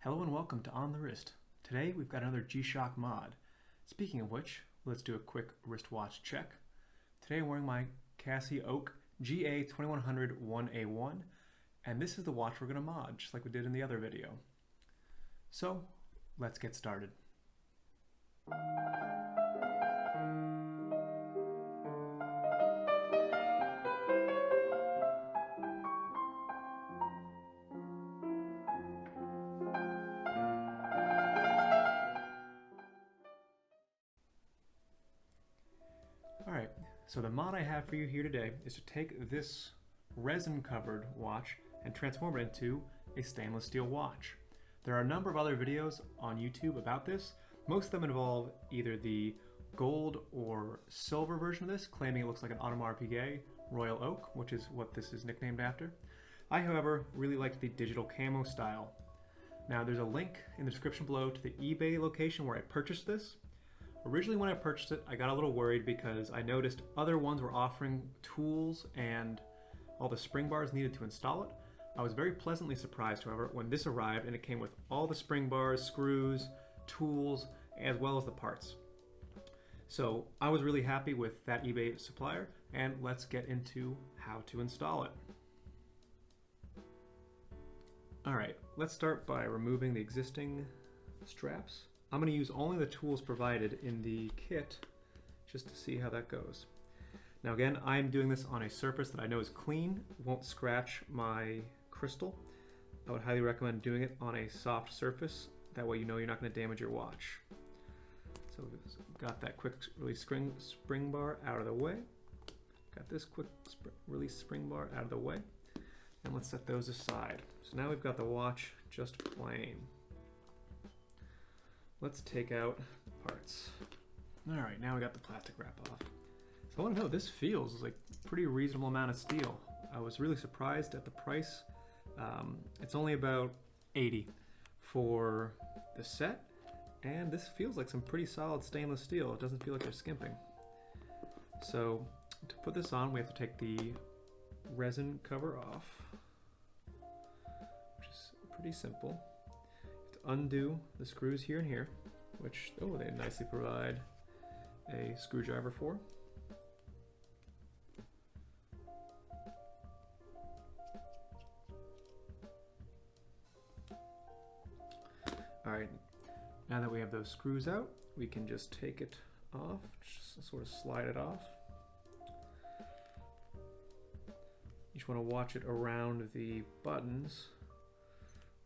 Hello and welcome to On the Wrist. Today we've got another Gshock mod. Speaking of which, let's do a quick wristwatch check. Today I'm wearing my CasiOak GA2100 1a1, and this is the watch we're going to mod, just like we did in the other video. So, let's get started. Alright, so the mod I have for you here today is to take this resin covered watch and transform it into a stainless steel watch. There are a number of other videos on YouTube about this. Most of them involve either the gold or silver version of this, claiming it looks like an Audemars Piguet Royal Oak, which is what this is nicknamed after. I, however, really like the digital camo style. Now there's a link in the description below to the eBay location where I purchased this. Originally when I purchased it, I got a little worried because I noticed other ones were offering tools and all the spring bars needed to install it. I was very pleasantly surprised, however, when this arrived and it came with all the spring bars, screws, tools, as well as the parts. So I was really happy with that eBay supplier, and let's get into how to install it. Alright, let's start by removing the existing straps. I'm going to use only the tools provided in the kit just to see how that goes. Now again, I'm doing this on a surface that I know is clean, won't scratch my crystal. I would highly recommend doing it on a soft surface, that way you know you're not going to damage your watch. So we've got that quick release spring bar out of the way. Got this quick release spring bar out of the way. And let's set those aside. So now we've got the watch just plain. Let's take out the parts. All right, now we got the plastic wrap off. So I want to know, this feels like a pretty reasonable amount of steel. I was really surprised at the price. It's only about $80 for the set, and this feels like some pretty solid stainless steel. It doesn't feel like they're skimping. So to put this on, we have to take the resin cover off, which is pretty simple. Undo the screws here and here, which, oh, they nicely provide a screwdriver for. Alright, now that we have those screws out, we can just take it off, just sort of slide it off. You just want to watch it around the buttons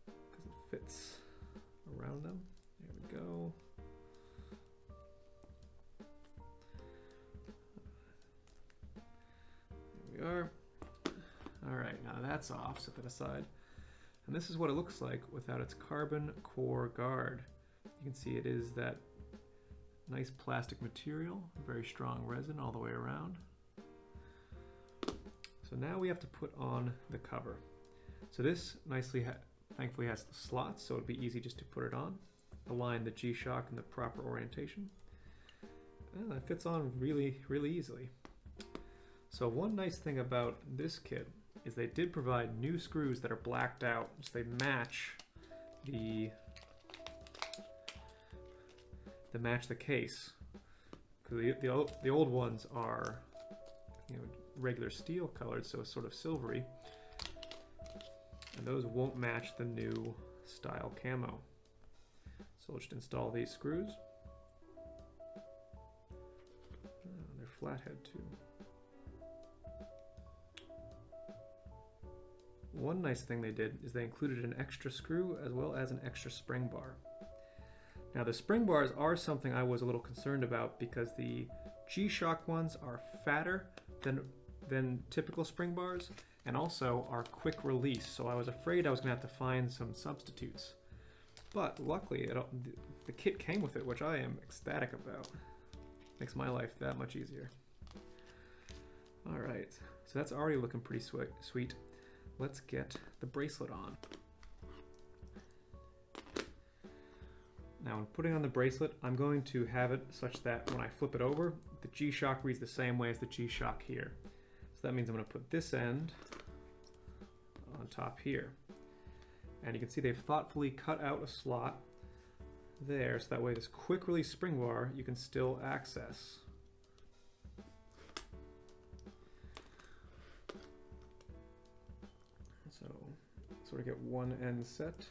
because it fits around them. There we go. There we are. All right, now that's off, set that aside. And this is what it looks like without its carbon core guard. You can see it is that nice plastic material, very strong resin all the way around. So now we have to put on the cover. So this nicely thankfully has the slots, so it'd be easy just to put it on. Align the Gshock in the proper orientation. And it fits on really, really easily. So one nice thing about this kit is they did provide new screws that are blacked out, so they match the case. Because the old ones are, you know, regular steel colored, so it's sort of silvery. And those won't match the new style camo. So we'll just install these screws. Oh, they're flathead too. One nice thing they did is they included an extra screw as well as an extra spring bar. Now the spring bars are something I was a little concerned about because the Gshock ones are fatter than typical spring bars, and also are quick release, so I was afraid I was going to have to find some substitutes. But luckily, the kit came with it, which I am ecstatic about. Makes my life that much easier. Alright, so that's already looking pretty sweet. Let's get the bracelet on. Now when putting on the bracelet, I'm going to have it such that when I flip it over, the Gshock reads the same way as the Gshock here. So that means I'm going to put this end on top here. And you can see they've thoughtfully cut out a slot there, so that way this quick release spring bar you can still access. So sort of get one end set,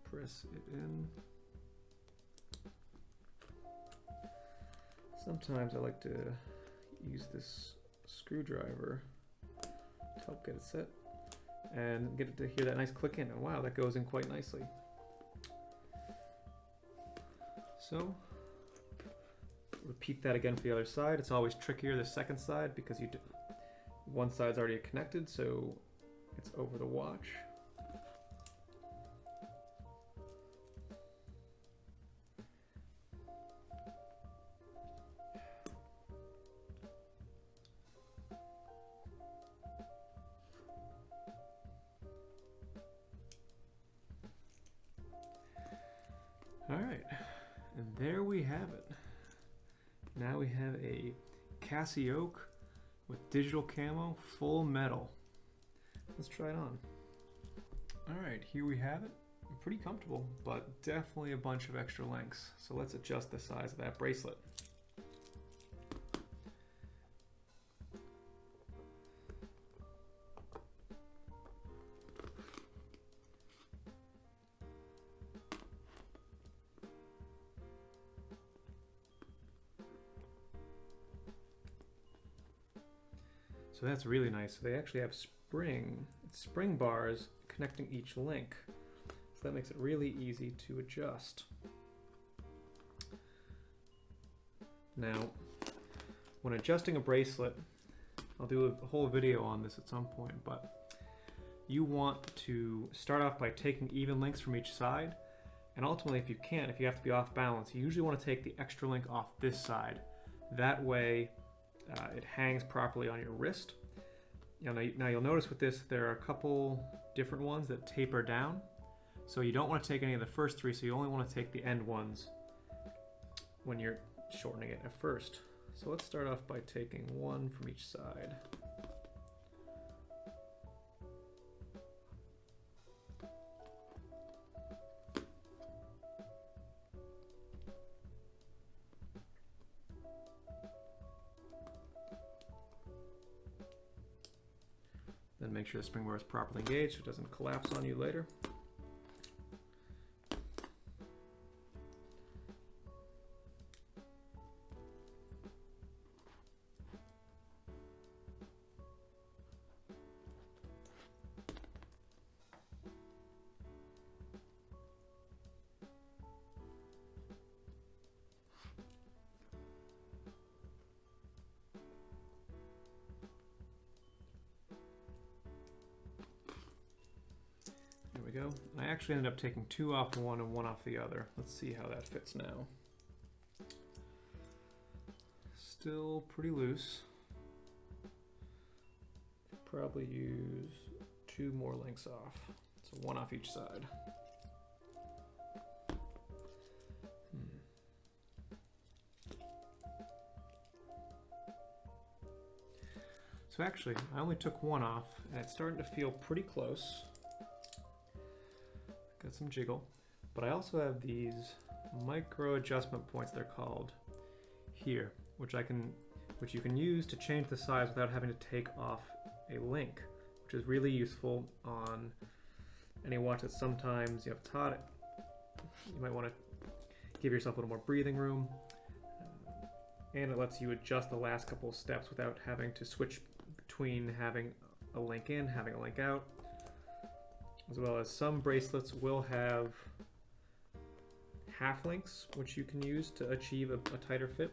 press it in. Sometimes I like to use this screwdriver to help get it set and get it to hear that nice click in. And wow, that goes in quite nicely. So repeat that again for the other side. It's always trickier the second side because one side's already connected, so it's over the watch. All right, and there we have it. Now we have a CasiOak with digital camo, full metal. Let's try it on. All right, here we have it. Pretty comfortable, but definitely a bunch of extra links. So let's adjust the size of that bracelet. So that's really nice. So they actually have spring bars connecting each link. So that makes it really easy to adjust. Now, when adjusting a bracelet, I'll do a whole video on this at some point, but you want to start off by taking even links from each side. And ultimately, if you can't, if you have to be off balance, you usually want to take the extra link off this side. That way, it hangs properly on your wrist. Now you'll notice with this, there are a couple different ones that taper down. So you don't want to take any of the first three, so you only want to take the end ones when you're shortening it at first. So let's start off by taking one from each side. Then make sure the spring bar is properly engaged so it doesn't collapse on you later. There we go. I actually ended up taking two off one and one off the other. Let's see how that fits now. Still pretty loose. Probably use two more links off. So one off each side. So actually, I only took one off and it's starting to feel pretty close. Got some jiggle, but I also have these micro adjustment points, they're called, here, which you can use to change the size without having to take off a link, which is really useful on any watch that sometimes you have taught it. You might want to give yourself a little more breathing room, and it lets you adjust the last couple of steps without having to switch between having a link in, having a link out. As well as some bracelets will have half links, which you can use to achieve a tighter fit.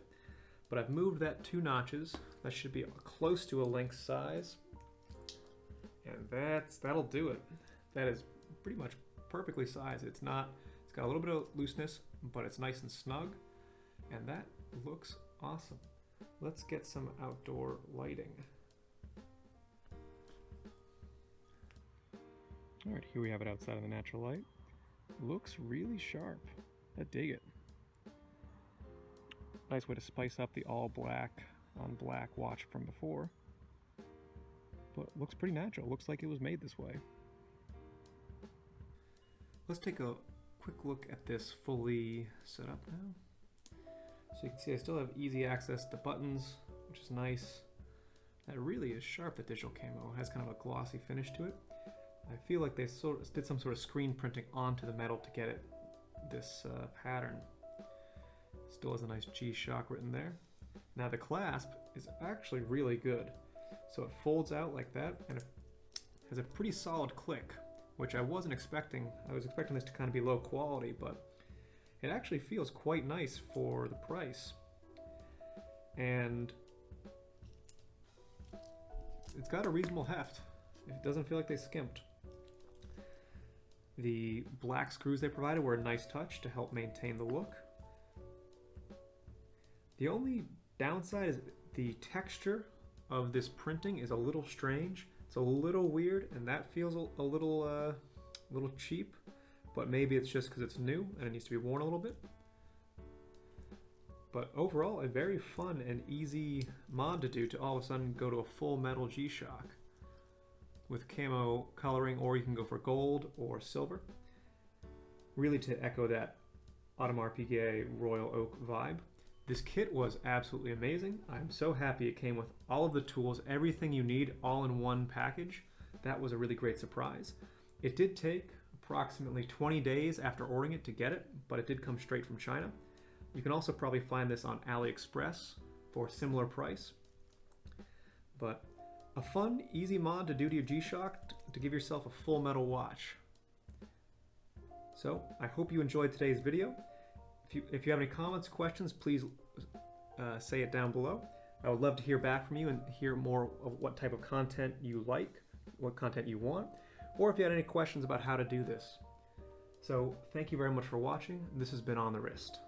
But I've moved that 2 notches. That should be close to a link size. And that'll do it. That is pretty much perfectly sized. It's got a little bit of looseness, but it's nice and snug. And that looks awesome. Let's get some outdoor lighting. All right, here we have it outside in the natural light. Looks really sharp. I dig it. Nice way to spice up the all black on black watch from before. But looks pretty natural. Looks like it was made this way. let's take a quick look at this fully set up now. So you can see I still have easy access to buttons, which is nice. That really is sharp, the digital camo. It has kind of a glossy finish to it. I feel like they did some sort of screen printing onto the metal to get it this pattern. Still has a nice Gshock written there. Now the clasp is actually really good. So it folds out like that, and it has a pretty solid click, which I wasn't expecting. I was expecting this to kind of be low quality, but it actually feels quite nice for the price. And it's got a reasonable heft. It doesn't feel like they skimped. The black screws they provided were a nice touch to help maintain the look. The only downside is the texture of this printing is a little strange. It's a little weird, and that feels a little cheap, but maybe it's just because it's new and it needs to be worn a little bit. But overall, a very fun and easy mod to do to all of a sudden go to a full metal Gshock with camo coloring, or you can go for gold or silver, really to echo that Audemars Piguet Royal Oak vibe. This kit was absolutely amazing. I'm so happy it came with all of the tools, everything you need, all in one package. That was a really great surprise. It did take approximately 20 days after ordering it to get it, but it did come straight from China. You can also probably find this on AliExpress for a similar price. But a fun, easy mod to do to your Gshock to give yourself a full metal watch. So I hope you enjoyed today's video. If you have any comments, questions, please say it down below. I would love to hear back from you and hear more of what type of content you like, what content you want, or if you had any questions about how to do this. So thank you very much for watching. This has been On the Wrist.